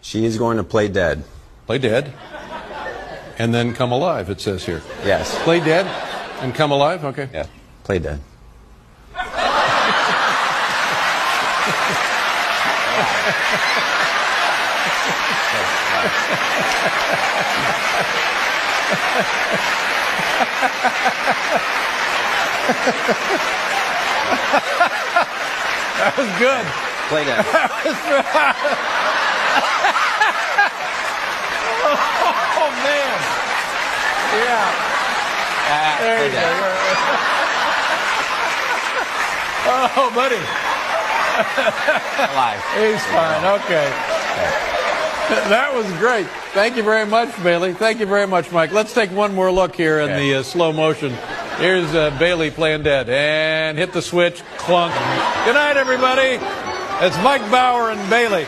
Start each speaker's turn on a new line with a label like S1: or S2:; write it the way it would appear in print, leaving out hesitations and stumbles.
S1: She is going to play dead.
S2: Play dead. And then come alive, it says here.
S1: Yes.
S2: Play dead and come alive? Okay.
S1: Yeah. Play dead.
S2: That was good.
S1: Play dead.
S2: Oh, man. Yeah. There you go. Oh, buddy.
S1: Alive.
S2: He's fine. Okay. That was great. Thank you very much, Bailey. Thank you very much, Mike. Let's take one more look here in the slow motion. Here's Bailey playing dead. And hit the switch. Clunk. Good night, everybody. It's Mike Bauer and Bailey.